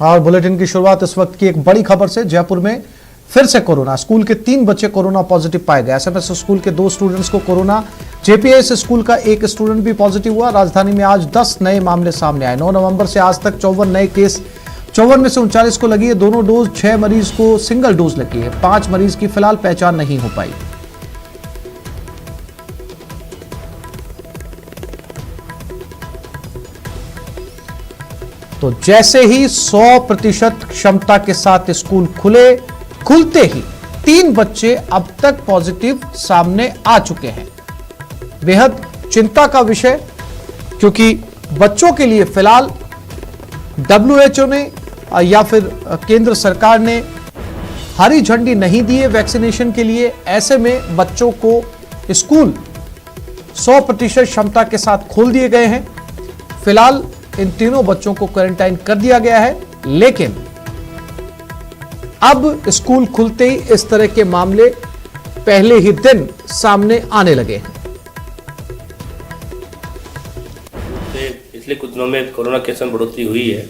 और बुलेटिन की शुरुआत इस वक्त की एक बड़ी खबर से। जयपुर में फिर से कोरोना, स्कूल के 3 बच्चे कोरोना पॉजिटिव पाए गए। एसएमएस स्कूल के 2 स्टूडेंट्स को कोरोना, जेपीएस स्कूल का 1 स्टूडेंट भी पॉजिटिव हुआ। राजधानी में आज 10 नए मामले सामने आए। 9 नवंबर से आज तक 54 नए केस, 54 में से 39 को लगी है दोनों डोज, 6 मरीज को सिंगल डोज लगी है। 5 मरीज की फिलहाल पहचान नहीं हो पाई। तो जैसे ही 100% क्षमता के साथ स्कूल खुलते ही 3 बच्चे अब तक पॉजिटिव सामने आ चुके हैं। बेहद चिंता का विषय, क्योंकि बच्चों के लिए फिलहाल WHO ने या फिर केंद्र सरकार ने हरी झंडी नहीं दी है वैक्सीनेशन के लिए। ऐसे में बच्चों को स्कूल 100% क्षमता के साथ खोल दिए गए हैं। फिलहाल इन तीनों बच्चों को क्वारंटाइन कर दिया गया है, लेकिन अब स्कूल खुलते ही इस तरह के मामले पहले ही दिन सामने आने लगे हैं। पिछले कुछ दिनों में कोरोना केस में बढ़ोतरी हुई है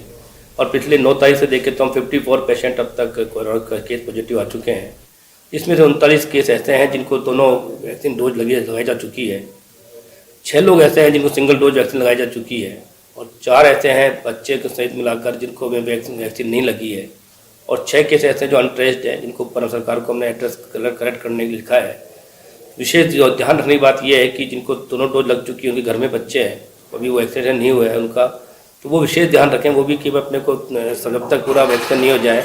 और पिछले 9 तारीख से देखें तो हम 54 पेशेंट अब तक कोरोना केस पॉजिटिव आ चुके हैं। इसमें से 39 केस ऐसे हैं जिनको दोनों वैक्सीन डोज लगाई जा चुकी है। 6 लोग ऐसे हैं जिनको सिंगल डोज वैक्सीन लगाई जा चुकी है और 4 ऐसे हैं बच्चे के सहित मिलाकर जिनको वैक्सीन नहीं लगी है और 6 केस ऐसे जो अनट्रेस्ड हैं, जिनको ऊपर सरकार को हमने एड्रेस करेक्ट करने के लिए लिखा है। विशेष ध्यान रखने की बात यह है कि जिनको दोनों डोज लग चुकी है, उनके घर में बच्चे हैं, अभी वो वैक्सीनेशन नहीं हुआ है उनका, तो वो विशेष ध्यान रखें वो भी कि अपने को जब तक पूरा वैक्सीन नहीं हो जाए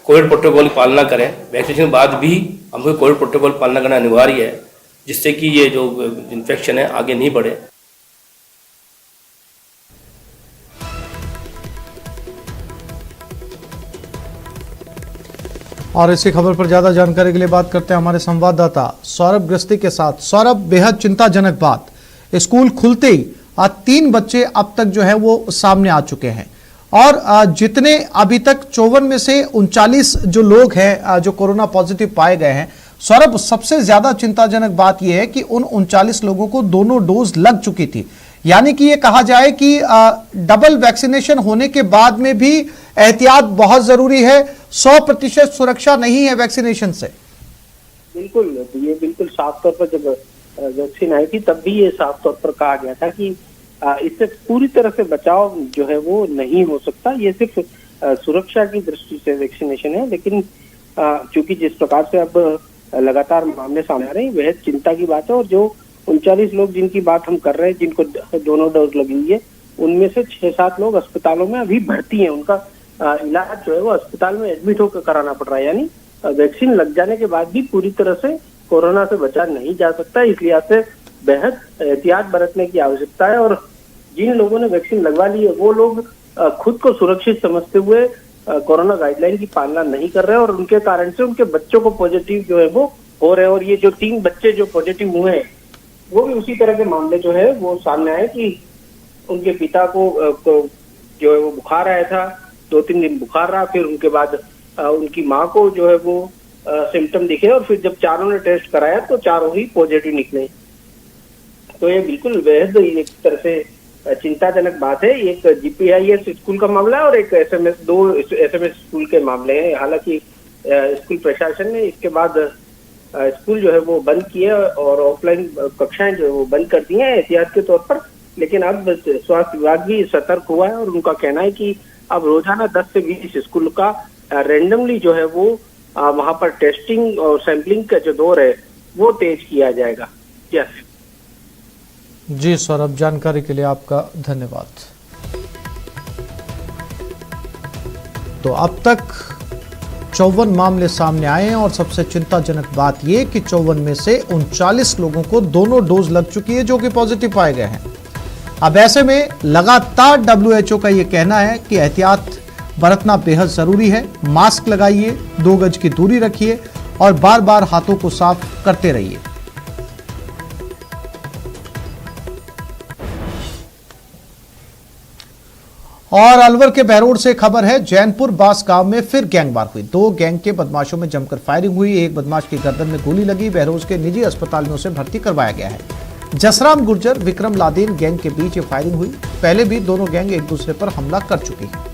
कोविड प्रोटोकॉल की पालना करें। वैक्सीनेशन के बाद भी हमको कोविड प्रोटोकॉल पालना करना अनिवार्य है, जिससे कि ये जो इन्फेक्शन है आगे नहीं बढ़े। और इसी खबर पर ज्यादा जानकारी के लिए बात करते हैं हमारे संवाददाता सौरभ गृहस्थी के साथ। सौरभ, बेहद चिंताजनक बात, स्कूल खुलते ही 3 बच्चे अब तक जो है वो सामने आ चुके हैं और जितने अभी तक 54 में से 39 जो लोग हैं जो कोरोना पॉजिटिव पाए गए हैं। सौरभ, सबसे ज्यादा चिंताजनक बात यह है कि उन 39 लोगों को दोनों डोज लग चुकी थी, यानी कि ये कहा जाए कि डबल वैक्सीनेशन होने के बाद में भी एहतियात बहुत जरूरी है। 100% सुरक्षा नहीं है वैक्सीनेशन से। बिल्कुल, ये बिल्कुल साफ तौर पर जब वैक्सीन आई थी तब भी ये साफ तौर पर कहा गया था कि इससे पूरी तरह से बचाव जो है वो नहीं हो सकता। ये सिर्फ सुरक्षा की दृष्टि से वैक्सीनेशन है, लेकिन चूंकि जिस प्रकार से अब लगातार मामले सामने आ रहे हैं, वह चिंता की बात है। और जो 39 लोग जिनकी बात हम कर रहे हैं, जिनको दोनों डोज लगी हुई है, उनमें से 6-7 लोग अस्पतालों में अभी भर्ती हैं। उनका इलाज जो है वो अस्पताल में एडमिट होकर कराना पड़ रहा है। यानी वैक्सीन लग जाने के बाद भी पूरी तरह से कोरोना से बचा नहीं जा सकता। इसलिए से बेहद एहतियात बरतने की आवश्यकता है। और जिन लोगों ने वैक्सीन लगवा ली है वो लोग खुद को सुरक्षित समझते हुए कोरोना गाइडलाइन की पालना नहीं कर रहे हैं और उनके कारण से उनके बच्चों को पॉजिटिव जो है वो हो रहे हैं। और ये जो 3 बच्चे जो पॉजिटिव हुए हैं, वो भी उसी तरह के मामले जो है वो सामने आए कि उनके पिता को जो है वो बुखार आया था, 2-3 दिन बुखार रहा, फिर उनके बाद उनकी माँ को जो है वो सिम्टम दिखे और फिर जब चारों ने टेस्ट कराया तो चारों ही पॉजिटिव निकले। तो ये बिल्कुल बेहद एक तरह से चिंताजनक बात है। एक जीपीआईएस स्कूल का मामला है और एक दो एसएमएस स्कूल के मामले हैं। हालांकि स्कूल प्रशासन ने इसके बाद स्कूल जो है वो बंद किए और ऑफलाइन कक्षाएं जो है वो बंद कर दी हैं एहतियात के तौर पर। लेकिन अब स्वास्थ्य विभाग भी सतर्क हुआ है और उनका कहना है कि अब रोजाना 10 से 20 स्कूल का रैंडमली जो है वो वहां पर टेस्टिंग और सैंपलिंग का जो दौर है वो तेज किया जाएगा। यस जी सौरभ, जानकारी के लिए आपका धन्यवाद। तो अब तक 54 मामले सामने आए हैं और सबसे चिंताजनक बात यह कि 54 में से 39 लोगों को दोनों डोज लग चुकी है जो कि पॉजिटिव पाए गए हैं। अब ऐसे में लगातार WHO का यह कहना है कि एहतियात बरतना बेहद जरूरी है। मास्क लगाइए, 2 गज की दूरी रखिए और बार बार हाथों को साफ करते रहिए। और अलवर के बहरोड से खबर है, जैनपुर बास गांव में फिर गैंगवार हुई। 2 गैंग के बदमाशों में जमकर फायरिंग हुई। एक बदमाश की गर्दन में गोली लगी। बहरोड के निजी अस्पताल में उसे भर्ती करवाया गया है। जसराम गुर्जर विक्रम लादेन गैंग के बीच ये फायरिंग हुई। पहले भी दोनों गैंग एक दूसरे पर हमला कर चुकी है।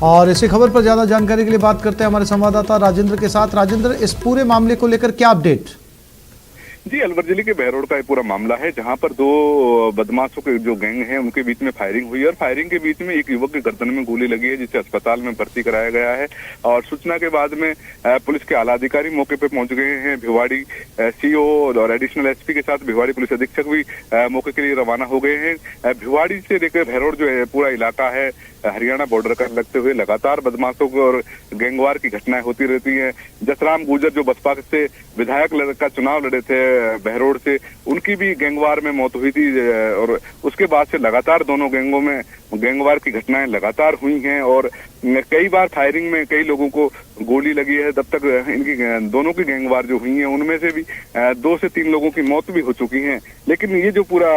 और इसी खबर पर ज्यादा जानकारी के लिए बात करते हैं हमारे संवाददाता राजेंद्र के साथ। राजेंद्र, इस पूरे मामले को लेकर क्या अपडेट? जी, अलवर जिले के बहरोड का ये पूरा मामला है, जहां पर दो बदमाशों के जो गैंग हैं उनके बीच में फायरिंग हुई और फायरिंग के बीच में एक युवक के गर्दन में गोली लगी है, जिसे अस्पताल में भर्ती कराया गया है। और सूचना के बाद में पुलिस के आला अधिकारी मौके पे पहुंच गए हैं। भिवाड़ी सीओ और एडिशनल एसपी के साथ भिवाड़ी पुलिस अधीक्षक भी मौके के लिए रवाना हो गए हैं। भिवाड़ी से लेकर बहरोड जो है पूरा इलाका है हरियाणा बॉर्डर का लगते हुए लगातार बदमाशों को और गैंगवार की घटनाएं होती रहती हैं। जसराम गुजर जो बसपा से विधायक का चुनाव लड़े थे बहरोड से, उनकी भी गैंगवार में मौत हुई थी और उसके बाद से लगातार दोनों गैंगों में गैंगवार की घटनाएं लगातार हुई हैं और कई बार फायरिंग में कई लोगों को गोली लगी है। तब तक इनकी दोनों की गैंगवार जो हुई हैं उनमें से भी 2 से 3 लोगों की मौत भी हो चुकी है। लेकिन ये जो पूरा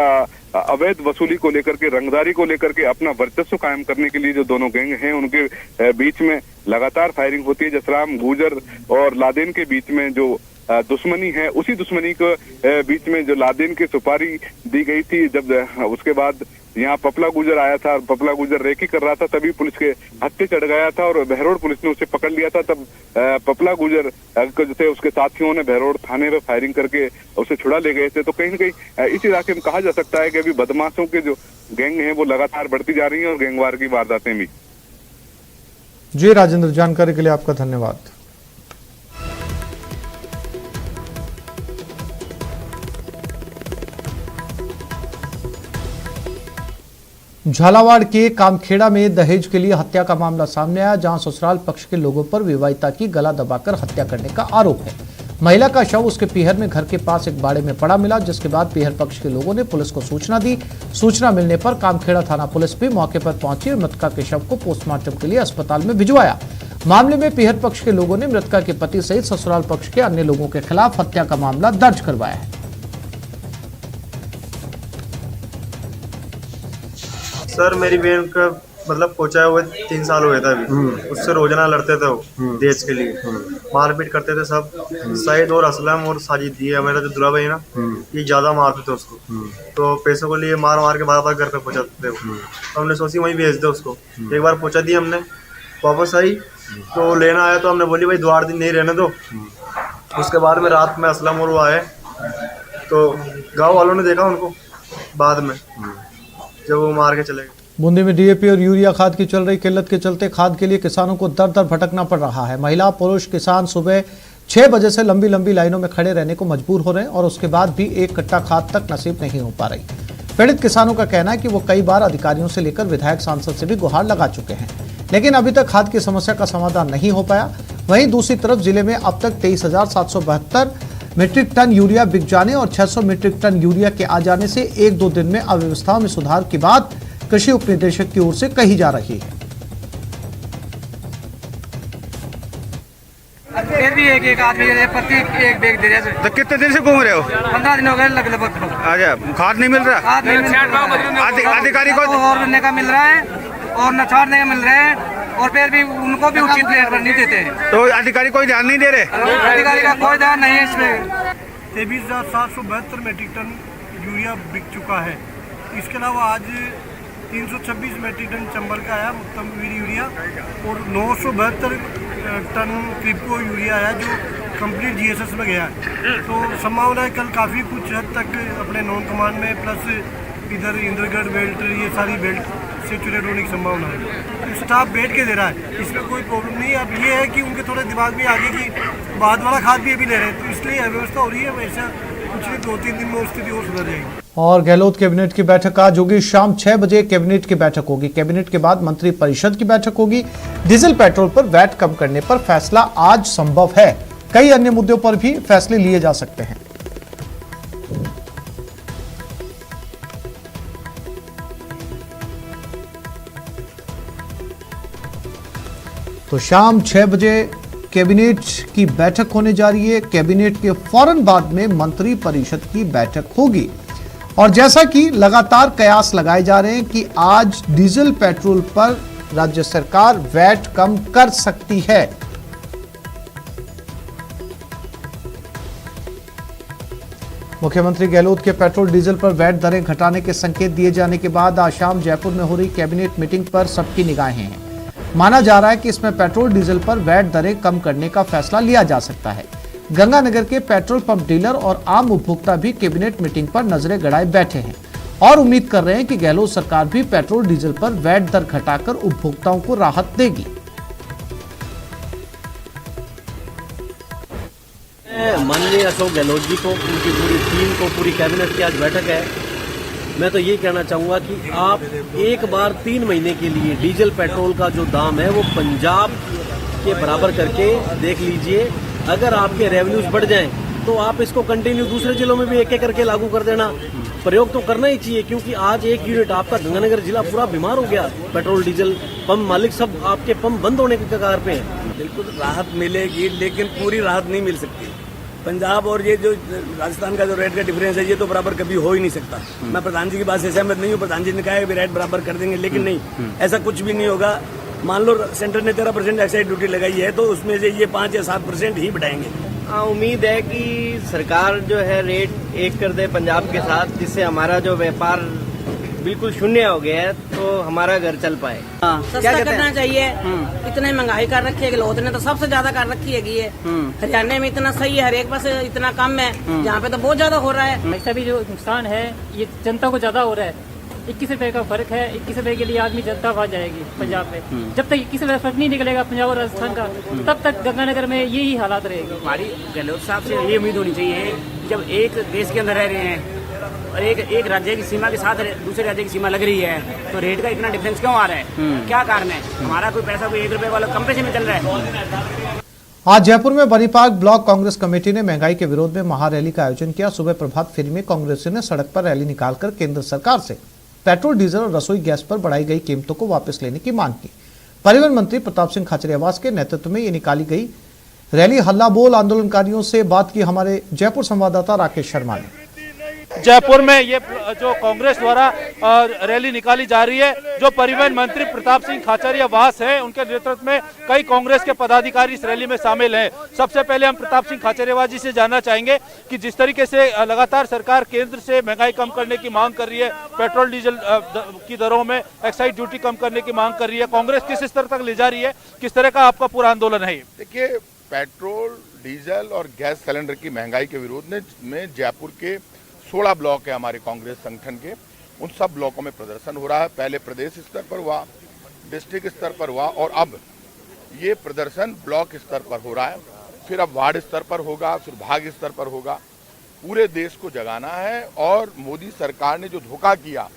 अवैध वसूली को लेकर के, रंगदारी को लेकर के अपना वर्चस्व कायम करने के लिए जो दोनों गैंग हैं उनके बीच में लगातार फायरिंग होती है। जसराम गुजर और लादेन के बीच में जो दुश्मनी है, उसी दुश्मनी के बीच में जो लादेन की सुपारी दी गई थी, जब उसके बाद यहाँ पपला गुजर आया था, पपला गुजर रेकी कर रहा था, तभी पुलिस के हत्थे चढ़ गया था और बहरोड पुलिस ने उसे पकड़ लिया था। तब पपला गुजर थे उसके साथियों ने बहरोड थाने में फायरिंग करके उसे छुड़ा ले गए थे। तो कहीं न कहीं इस इलाके में कहा जा सकता है कि अभी बदमाशों के जो गैंग हैं वो लगातार बढ़ती जा रही हैं और गैंगवार की वारदातें भी। जी राजेंद्र, जानकारी के लिए आपका धन्यवाद। झालावाड़ के कामखेड़ा में दहेज के लिए हत्या का मामला सामने आया, जहां ससुराल पक्ष के लोगों पर विवाहिता की गला दबाकर हत्या करने का आरोप है। महिला का शव उसके पीहर में घर के पास एक बाड़े में पड़ा मिला, जिसके बाद पीहर पक्ष के लोगों ने पुलिस को सूचना दी। सूचना मिलने पर कामखेड़ा थाना पुलिस भी मौके पर पहुंची और मृतका के शव को पोस्टमार्टम के लिए अस्पताल में भिजवाया। मामले में पीहर पक्ष के लोगों ने मृतका के पति सहित ससुराल पक्ष के अन्य लोगों के खिलाफ हत्या का मामला दर्ज करवाया है। सर, मेरी बहन का मतलब पहुंचाया हुआ 3 साल हुए थे अभी। उससे रोजाना लड़ते थे वो देश के लिए, मारपीट करते थे सब। सईद और असलम और साजिद, ये मेरा जो दूल्हा भाई है ना, ये ज्यादा मारते थे उसको। तो पैसों के लिए मार मार के बार बार घर पे पहुंचाते थे। तो हमने सोची वहीं भेज दे उसको। एक बार पहुंचा दी हमने, वापस आई तो लेना आया तो हमने बोली भाई 2-8 दिन नहीं रहने दो। उसके बाद में रात में असलम और वो आए तो गाँव वालों ने देखा उनको बाद में, जब वो मार के चले गए। बूंदी में डीएपी और यूरिया खाद की चल रही किल्लत के चलते खाद के लिए किसानों को दर दर भटकना पड़ रहा है। महिला पुरुष किसान सुबह 6 बजे से लंबी लंबी लाइनों में खड़े रहने को मजबूर हो रहे हैं और उसके बाद भी एक कट्टा खाद तक नसीब नहीं हो पा रही। पीड़ित किसानों का कहना है कि वो कई बार अधिकारियों से लेकर विधायक सांसद से भी गुहार लगा चुके हैं, लेकिन अभी तक खाद की समस्या का समाधान नहीं हो पाया। वहीं दूसरी तरफ जिले में अब तक 23,772 मीट्रिक टन यूरिया बिक जाने और 600 मीट्रिक टन यूरिया के आ जाने से 1-2 दिन में अव्यवस्थाओं में सुधार की बात कृषि उप निदेशक की ओर से कही जा रही है। फिर भी एक आदमी प्रति एक बैग दे रहे हैं। तो कितने दिन से घूम रहे हो? 15 दिन हो गए लगभग। अच्छा, खाद नहीं मिल रहा? खाद नहीं मिल रहा, अधिकारी को और मिलने का मिल रहा है और न छाड़ने का मिल रहा है, और फिर भी उनको भी उचित रेट पर नहीं देते। तो अधिकारी कोई ध्यान नहीं दे रहे? अधिकारी का कोई ध्यान नहीं है इसमें। 23,772 मीट्रिक टन यूरिया बिक चुका है। इसके अलावा आज 326 मीट्रिक टन चंबल का आया उत्तम यूरिया और 972 टन क्रिप्को यूरिया आया जो कंप्लीट जीएसएस में गया है। तो संभावना है कल काफ़ी कुछ हद तक अपने नॉन कमांड में प्लस इधर इंद्रगढ़ बेल्ट, ये सारी बेल्ट सेचुरेट होने की संभावना है। स्टाफ बैठ के दे रहा है, इसमें कोई प्रॉब्लम नहीं है। अब ये है कि उनके थोड़े दिमाग में आगे की बाद वाला खाद भी अभी ले रहे हैं, तो इसलिए अव्यवस्था हो रही है। वैसा कुछ नहीं, 2-3 दिन में स्थिति और सुधर जाएगी। और गहलोत कैबिनेट की बैठक आज होगी। शाम 6 बजे कैबिनेट की बैठक होगी। कैबिनेट के बाद मंत्री परिषद की बैठक होगी। डीजल पेट्रोल पर वैट कम करने पर फैसला आज संभव है। कई अन्य मुद्दों पर भी फैसले लिए जा सकते हैं। तो शाम 6 बजे कैबिनेट की बैठक होने जा रही है। कैबिनेट के फौरन बाद में मंत्री परिषद की बैठक होगी। और जैसा कि लगातार कयास लगाए जा रहे हैं कि आज डीजल पेट्रोल पर राज्य सरकार वैट कम कर सकती है। मुख्यमंत्री गहलोत के पेट्रोल डीजल पर वैट दरें घटाने के संकेत दिए जाने के बाद आज शाम जयपुर में हो रही कैबिनेट मीटिंग पर सबकी निगाहें हैं। माना जा रहा है कि इसमें पेट्रोल डीजल पर वैट दरें कम करने का फैसला लिया जा सकता है। गंगानगर के पेट्रोल पंप डीलर और आम उपभोक्ता भी कैबिनेट मीटिंग पर नजरें गड़ाए बैठे हैं और उम्मीद कर रहे हैं कि गहलोत सरकार भी पेट्रोल डीजल पर वैट दर घटाकर उपभोक्ताओं को राहत देगी। माननीय अशोक गहलोत जी को, उनकी पूरी टीम को, पूरी कैबिनेट की आज बैठक है। मैं तो ये कहना चाहूँगा कि आप एक बार 3 महीने के लिए डीजल पेट्रोल का जो दाम है वो पंजाब के बराबर करके देख लीजिए। अगर आपके रेवेन्यूज बढ़ जाएं तो आप इसको कंटिन्यू दूसरे जिलों में भी एक एक करके लागू कर देना। प्रयोग तो करना ही चाहिए, क्योंकि आज एक यूनिट आपका गंगानगर जिला पूरा बीमार हो गया। पेट्रोल डीजल पंप मालिक सब आपके पंप बंद होने के कगार पे हैं। बिल्कुल राहत मिलेगी, लेकिन पूरी राहत नहीं मिल सकती। पंजाब और ये जो राजस्थान का जो रेट का डिफरेंस है, ये तो बराबर कभी हो ही नहीं सकता। मैं प्रधान जी की बात से सहमत नहीं हूँ। प्रधान जी ने कहा है कि रेट बराबर कर देंगे, लेकिन नहीं, ऐसा कुछ भी नहीं होगा। मान लो सेंटर ने 13% एक्साइज ड्यूटी लगाई है, तो उसमें से ये 5 या 7% ही बढ़ाएंगे। उम्मीद है कि सरकार जो है रेट एक कर दे पंजाब के साथ, जिससे हमारा जो व्यापार बिल्कुल शून्य हो गया है, तो हमारा घर चल पाए। सस्ता करना चाहिए। इतने महंगाई कर रखी है, गहलोत ने तो सबसे ज्यादा कर रखी है। हरियाणा में इतना सही है, हर एक पास इतना कम है, यहाँ पे तो बहुत ज्यादा हो रहा है। ऐसा भी जो नुकसान है ये जनता को ज्यादा हो रहा है। 21 रुपए का फर्क है। 21 रुपए के लिए आदमी जनता वहाँ जाएगी पंजाब में। जब तक 21 रुपए फर्क नहीं निकलेगा पंजाब और राजस्थान का, तब तक गंगानगर में यही हालात रहेगी। हमारी गहलोत साहब से ये उम्मीद होनी चाहिए, जब एक देश के अंदर रह रहे हैं और एक राज्य की सीमा के साथ दूसरे राज्य की सीमा लग रही है, तो रेट का इतना डिफरेंस क्यों आ रहा है? क्या कारण है? हमारा कोई पैसा कोई 1 रुपए वाला कम पैसे में चल रहा है। आज जयपुर में बनीपार्क ब्लॉक कांग्रेस कमेटी ने महंगाई के विरोध में महारैली का आयोजन किया। सुबह प्रभात फेरी में कांग्रेसियों ने सड़क पर रैली निकालकर केंद्र सरकार से पेट्रोल, डीजल और रसोई गैस पर बढ़ाई गई कीमतों को वापस लेने की मांग की। परिवहन मंत्री प्रताप सिंह खाचरियावास के नेतृत्व में ये निकाली गई रैली हल्ला बोल आंदोलनकारियों से बात की हमारे जयपुर संवाददाता राकेश शर्मा ने। जयपुर में ये जो कांग्रेस द्वारा रैली निकाली जा रही है, जो परिवहन मंत्री प्रताप सिंह खाचरियावास हैं, उनके नेतृत्व में कई कांग्रेस के पदाधिकारी इस रैली में शामिल हैं। सबसे पहले हम प्रताप सिंह खाचरियावास जी से जानना चाहेंगे कि जिस तरीके से लगातार सरकार केंद्र से महंगाई कम करने की मांग कर रही है, पेट्रोल डीजल की दरों में एक्साइज ड्यूटी कम करने की मांग कर रही है, कांग्रेस किस स्तर तक ले जा रही है, किस तरह का आपका पूरा आंदोलन है? देखिए, पेट्रोल, डीजल और गैस सिलेंडर की महंगाई के विरोध में जयपुर के 16 ब्लॉक है हमारे कांग्रेस संगठन के, उन सब ब्लॉकों में प्रदर्शन हो रहा है। पहले प्रदेश स्तर पर हुआ, डिस्ट्रिक्ट स्तर पर हुआ और अब ये प्रदर्शन ब्लॉक स्तर पर हो रहा है। फिर अब वार्ड स्तर पर होगा, फिर भाग स्तर पर होगा। पूरे देश को जगाना है और मोदी सरकार ने जो धोखा किया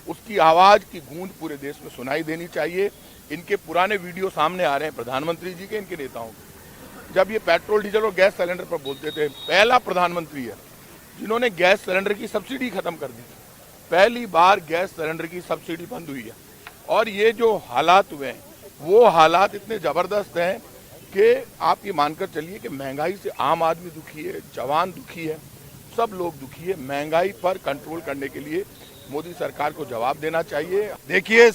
उसकी आवाज़ की गूंज पूरे देश में सुनाई देनी चाहिए। इनके पुराने वीडियो सामने आ रहे हैं प्रधानमंत्री जी के, इनके नेताओं के, जब ये पेट्रोल, डीजल और गैस सिलेंडर पर बोलते थे। पहला प्रधानमंत्री है जिन्होंने गैस सिलेंडर की सब्सिडी खत्म कर दी। पहली बार गैस सिलेंडर की सब्सिडी बंद हुई है और ये जो हालात हुए हैं वो हालात इतने ज़बरदस्त हैं कि आप ये मानकर चलिए कि महंगाई से आम आदमी दुखी है, जवान दुखी है, सब लोग दुखी है। महंगाई पर कंट्रोल करने के लिए मोदी सरकार को जवाब देना चाहिए। देखिए,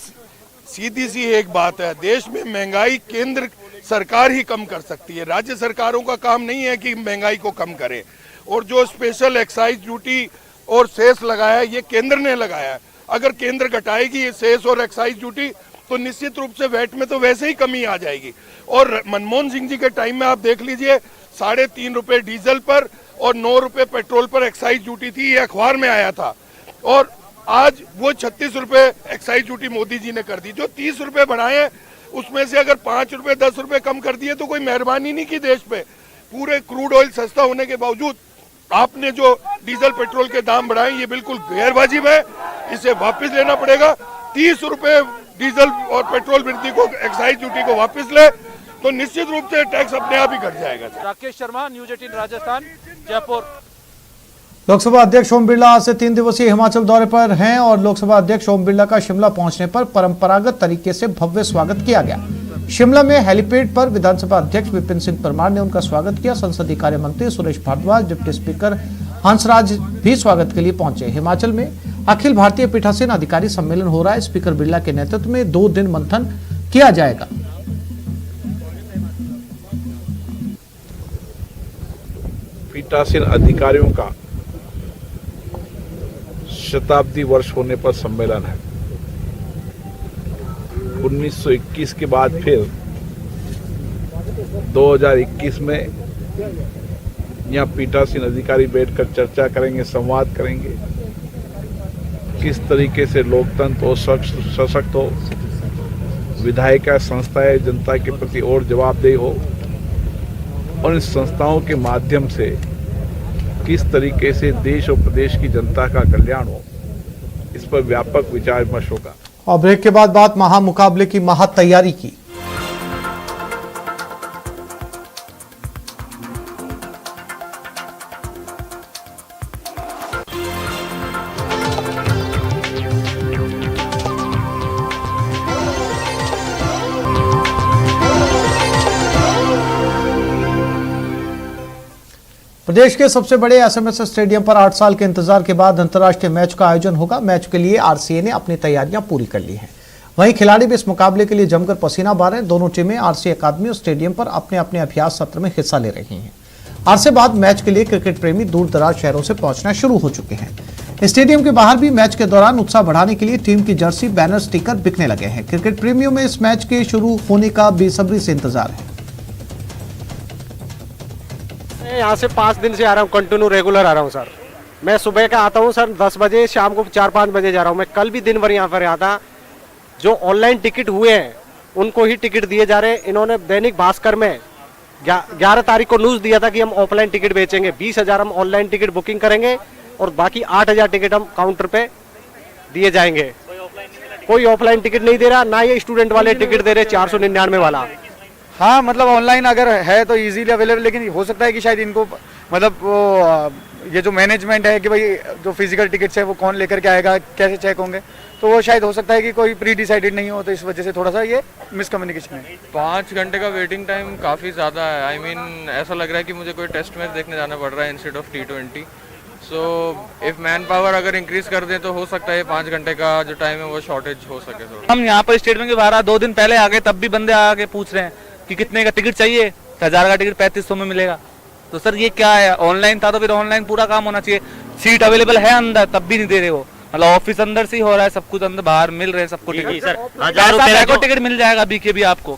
सीधी सी एक बात है, देश में महंगाई केंद्र सरकार ही कम कर सकती है। राज्य सरकारों का काम नहीं है कि महंगाई को कम करे। और जो स्पेशल एक्साइज ड्यूटी और सेस लगाया है, ये केंद्र ने लगाया है। अगर केंद्र घटाएगी ये सेस और एक्साइज ड्यूटी तो निश्चित रूप से वैट में तो वैसे ही कमी आ जाएगी। और मनमोहन सिंह जी के टाइम में आप देख लीजिए, 3.5 रुपए डीजल पर और 9 रुपए पेट्रोल पर एक्साइज ड्यूटी थी, ये अखबार में आया था। और आज वो 36 रुपए एक्साइज ड्यूटी मोदी जी ने कर दी। जो 30 रुपए बढ़ाए उसमें से अगर 5 रुपए 10 रुपए कम कर दिए तो कोई मेहरबानी नहीं की देश पे। पूरे क्रूड ऑयल सस्ता होने के बावजूद आपने जो डीजल पेट्रोल के दाम बढ़ाए ये बिल्कुल गैरवाजिब है, इसे वापस लेना पड़ेगा। 30 रुपए डीजल और पेट्रोल वृद्धि को, एक्साइज ड्यूटी को वापस ले तो निश्चित रूप से टैक्स अपने आप ही घट जाएगा। राकेश शर्मा, न्यूज 18 राजस्थान, जयपुर। लोकसभा अध्यक्ष ओम बिरला आज से 3 दिवसीय हिमाचल दौरे पर हैं और लोकसभा अध्यक्ष ओम बिरला का शिमला पहुंचने पर परंपरागत तरीके से भव्य स्वागत किया गया। शिमला में हेलीपैड पर विधानसभा अध्यक्ष विपिन सिंह परमार ने उनका स्वागत किया। संसदीय कार्य मंत्री सुरेश भारद्वाज, डिप्टी स्पीकर हंसराज भी स्वागत के लिए पहुंचे। हिमाचल में अखिल भारतीय पीठासीन अधिकारी सम्मेलन हो रहा है। स्पीकर बिरला के नेतृत्व में 2 दिन मंथन किया जाएगा। पीठासीन अधिकारियों का शताब्दी वर्ष होने पर सम्मेलन है। 1921 के बाद फिर 2021 में यहाँ पीठासीन अधिकारी बैठकर चर्चा करेंगे, संवाद करेंगे, किस तरीके से लोकतंत्र और सशक्त हो, विधायिका संस्थाएं जनता के प्रति और जवाबदेही हो और इन संस्थाओं के माध्यम से किस तरीके से देश और प्रदेश की जनता का कल्याण हो, इस पर व्यापक विचार विमर्श होगा। और ब्रेक के बाद बात महामुकाबले की महातैयारी की। प्रदेश के सबसे बड़े एसएमएस स्टेडियम पर 8 साल के इंतजार के बाद अंतर्राष्ट्रीय मैच का आयोजन होगा। मैच के लिए आरसीए ने अपनी तैयारियां पूरी कर ली हैं। वहीं खिलाड़ी भी इस मुकाबले के लिए जमकर पसीना बहा रहे हैं। दोनों टीमें आरसीए अकादमी और स्टेडियम पर अपने अपने अभ्यास सत्र में हिस्सा ले रही हैं। आज से बाद मैच के लिए क्रिकेट प्रेमी दूर दराज शहरों से पहुंचना शुरू हो चुके हैं। स्टेडियम के बाहर भी मैच के दौरान उत्साह बढ़ाने के लिए टीम की जर्सी, बैनर, स्टिकर बिकने लगे हैं। क्रिकेट प्रेमियों में इस मैच के शुरू होने का बेसब्री से इंतजार है। यहाँ से 5 दिन से आ रहा हूँ, कंटिन्यू रेगुलर आ रहा हूँ सर। मैं सुबह का आता हूँ सर 10 बजे, शाम को 4-5 बजे जा रहा हूँ। मैं कल भी दिन भर यहाँ पर आया था। जो ऑनलाइन टिकट हुए हैं उनको ही टिकट दिए जा रहे हैं। इन्होंने दैनिक भास्कर में 11 तारीख को न्यूज़ दिया था कि हम ऑफलाइन टिकट बेचेंगे। 20,000 हम ऑनलाइन टिकट बुकिंग करेंगे और बाकी 8,000 टिकट हम काउंटर पे दिए जाएंगे। कोई ऑफलाइन टिकट नहीं दे रहा, ना ये स्टूडेंट वाले टिकट दे रहे 499 वाला। हाँ, मतलब ऑनलाइन अगर है तो इजीली अवेलेबल, लेकिन हो सकता है कि शायद इनको मतलब वो ये जो मैनेजमेंट है कि भाई जो फिजिकल टिकट्स है वो कौन लेकर के आएगा, कैसे चेक होंगे, तो वो शायद हो सकता है कि कोई प्री डिसाइडेड नहीं हो, तो इस वजह से थोड़ा सा ये मिसकम्युनिकेशन है। 5 घंटे का वेटिंग टाइम काफ़ी ज़्यादा है। आई मीन ऐसा लग रहा है कि मुझे कोई टेस्ट मैच देखने जाना पड़ रहा है instead of T20। So if man power अगर इंक्रीज कर दें तो हो सकता है 5 घंटे का जो टाइम है वो शॉर्टेज हो सके थोड़ा। हम यहाँ पर स्टेडियम के बाहर 2 दिन पहले आ गए, तब भी बंदे आके पूछ रहे हैं कि कितने का टिकट चाहिए। 1000 का टिकट 3500 में मिलेगा। तो सर ये क्या है? ऑनलाइन था तो फिर ऑनलाइन पूरा काम होना चाहिए। सीट अवेलेबल है अंदर, तब भी नहीं दे रहे हो। मतलब ऑफिस अंदर से ही हो रहा है, सब कुछ अंदर, बाहर मिल रहे हैं सबको टिकट। सर 1000 रुपए का टिकट मिल जाएगा बीके भी आपको।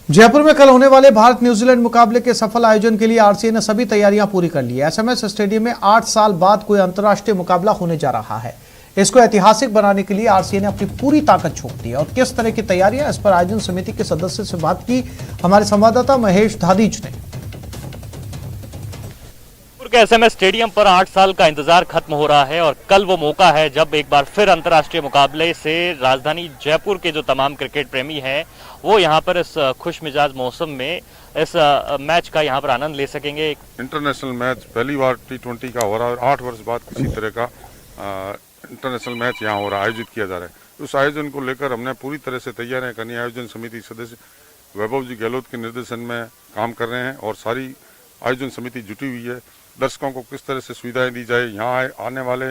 जयपुर में कल होने वाले भारत न्यूजीलैंड मुकाबले के सफल आयोजन के लिए आरसीए ने सभी तैयारियां पूरी कर ली है। एसएमएस स्टेडियम में 8 साल बाद कोई अंतर्राष्ट्रीय मुकाबला होने जा रहा है। इसको ऐतिहासिक बनाने के लिए आरसीए ने अपनी पूरी ताकत झोंक दी है। और किस तरह की तैयारियां, इस पर आयोजन समिति के सदस्य से बात की हमारे संवाददाता महेश धादीज ने। के एसएमएस स्टेडियम पर 8 साल का इंतजार खत्म हो रहा है और कल वो मौका है जब एक बार फिर अंतर्राष्ट्रीय मुकाबले से राजधानी जयपुर के जो तमाम क्रिकेट प्रेमी हैं वो यहाँ पर इस खुश मिजाज मौसम में इस मैच का यहाँ पर आनंद ले सकेंगे। इंटरनेशनल मैच पहली बार T20 का हो रहा है और 8 वर्ष बाद किसी तरह का इंटरनेशनल मैच यहाँ हो रहा है, आयोजित किया जा रहा है। उस आयोजन को लेकर हमने पूरी तरह से तैयारियां करनी। आयोजन समिति सदस्य वैभव जी गहलोत के निर्देशन में काम कर रहे हैं और सारी आयोजन समिति जुटी हुई है। दर्शकों को किस तरह से सुविधाएं दी जाए, यहाँ आने वाले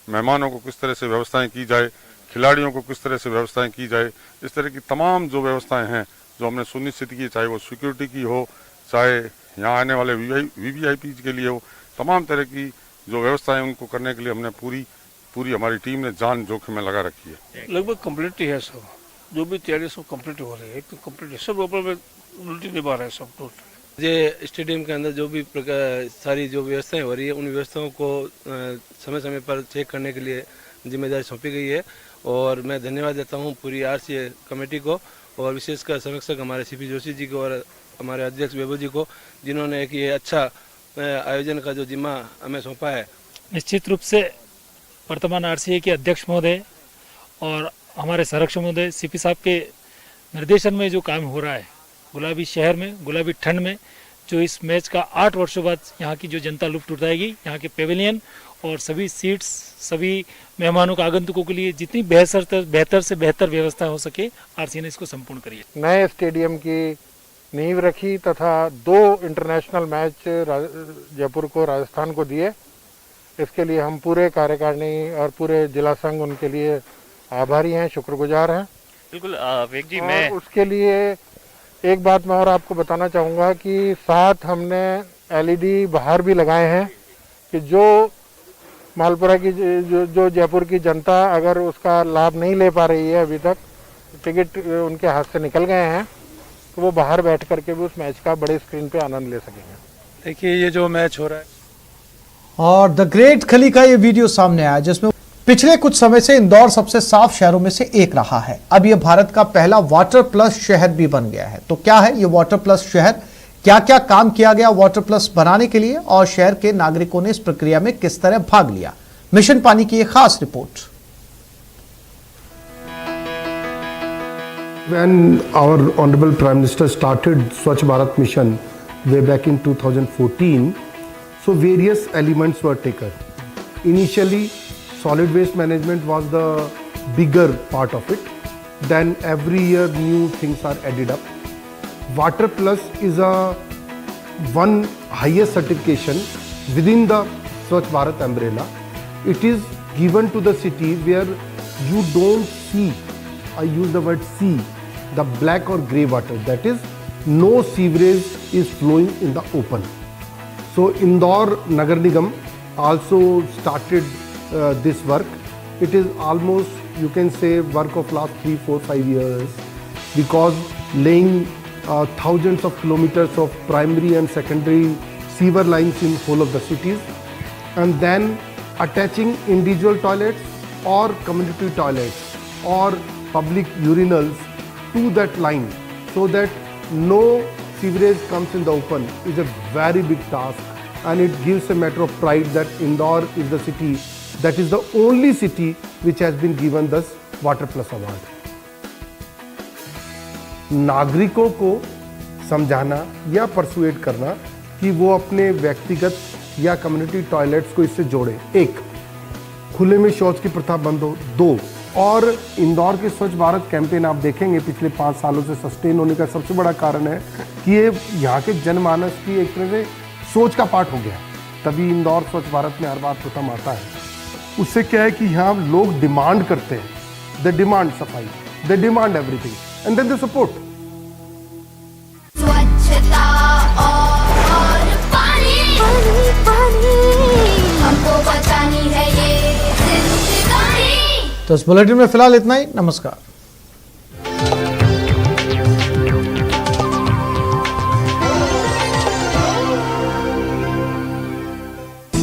मेहमानों को किस तरह से व्यवस्थाएं की जाए, खिलाड़ियों को किस तरह से व्यवस्थाएं की जाए, इस तरह की तमाम जो व्यवस्थाएं हैं जो हमने सुनिश्चित की, चाहे वो सिक्योरिटी की हो, चाहे यहाँ आने वाले वीवीआईपी के लिए हो, तमाम तरह की जो व्यवस्थाएं उनको करने के लिए हमने पूरी हमारी टीम ने जान जोखिम में लगा रखी है। लगभग कम्प्लीट ही है सब, जो भी तैयारी सब कम्प्लीट हो रही है, एकदम कम्प्लीट है, सब ऊपर में उल्टी निभा रहे हैं सब टोटल। ये स्टेडियम के अंदर जो भी सारी जो व्यवस्थाएं हो रही है उन व्यवस्थाओं को समय समय पर चेक करने के लिए जिम्मेदारी सौंपी गई है और मैं धन्यवाद देता हूं पूरी आरसीए कमेटी को और विशेषकर संरक्षक हमारे सीपी जोशी जी को और हमारे अध्यक्ष वैभव जी को, जिन्होंने एक ये अच्छा आयोजन का जो जिम्मा हमें सौंपा है। निश्चित रूप से वर्तमान आरसीए के अध्यक्ष महोदय और हमारे संरक्षक महोदय सीपी साहब के निर्देशन में जो काम हो रहा है गुलाबी शहर में, गुलाबी ठंड में, जो इस मैच का 8 वर्षों बाद यहाँ की जो जनता लुफ्त उठाएगी, यहाँ के पेविलियन और सभी सीट्स, सभी मेहमानों का आगंतुकों के लिए जितनी बेहतर से बेहतर व्यवस्था हो सके आरसीए ने इसको संपूर्ण करी है। नए स्टेडियम की नींव रखी तथा 2 इंटरनेशनल मैच जयपुर को, राजस्थान को दिए। इसके लिए हम पूरे कार्यकारिणी और पूरे जिला संघ उनके लिए आभारी हैं, शुक्रगुजार हैं। बिल्कुल वेग जी, मैं उसके लिए एक बात मैं और आपको बताना चाहूँगा कि साथ हमने एलईडी बाहर भी लगाए हैं कि जो मालपुरा की जो जयपुर की जनता अगर उसका लाभ नहीं ले पा रही है अभी तक, टिकट उनके हाथ से निकल गए हैं तो वो बाहर बैठ करके भी उस मैच का बड़े स्क्रीन पे आनंद ले सकेंगे। देखिए ये जो मैच हो रहा है और द ग्रेट खली का ये वीडियो सामने आया जिसमें पिछले कुछ समय से इंदौर सबसे साफ शहरों में से एक रहा है। अब यह भारत का पहला वाटर प्लस शहर भी बन गया है। तो क्या है ये वाटर प्लस शहर, क्या क्या काम किया गया वाटर प्लस बनाने के लिए और शहर के नागरिकों ने इस प्रक्रिया में किस तरह भाग लिया, मिशन पानी की एक खास report. When our Honorable Prime Minister started Swachh Bharat Mission way back in 2014, so various elements were taken. Initially, solid waste management was the bigger part of it. Then every year new things are added up. Water Plus is one highest certification within the Swachh Bharat umbrella. It is given to the city where you don't see, I use the word see, the black or grey water. That is, no sewerage is flowing in the open. So Indore Nagar Nigam also started this work. It is almost, you can say, work of last 3, 4, 5 years, because laying thousands of kilometers of primary and secondary sewer lines in whole of the cities, and then attaching individual toilets or community toilets or public urinals to that line, so that no sewerage comes in the open, is a very big task, and it gives a matter of pride that Indore is the city that is the only city which has been given this Water Plus award. नागरिकों को समझाना या persuade करना कि वो अपने व्यक्तिगत या कम्युनिटी टॉयलेट्स को इससे जोड़े। एक, खुले में शौच की प्रथा बंद हो। 2, और इंदौर के स्वच्छ भारत कैंपेन आप देखेंगे पिछले 5 सालों से सस्टेन होने का सबसे बड़ा कारण है कि ये यहाँ के जनमानस की एक तरह से सोच का पार्ट हो गया, तभी इंदौर स्वच्छ भारत में हर बार प्रथम आता है। उससे क्या है कि यहाँ लोग डिमांड करते हैं, दे डिमांड सफाई, they demand everything and then they support. स्वच्छता और पानी, हमको बचानी है ये जिंदगानी। तो इस बुलेटिन में फिलहाल इतना ही। नमस्कार।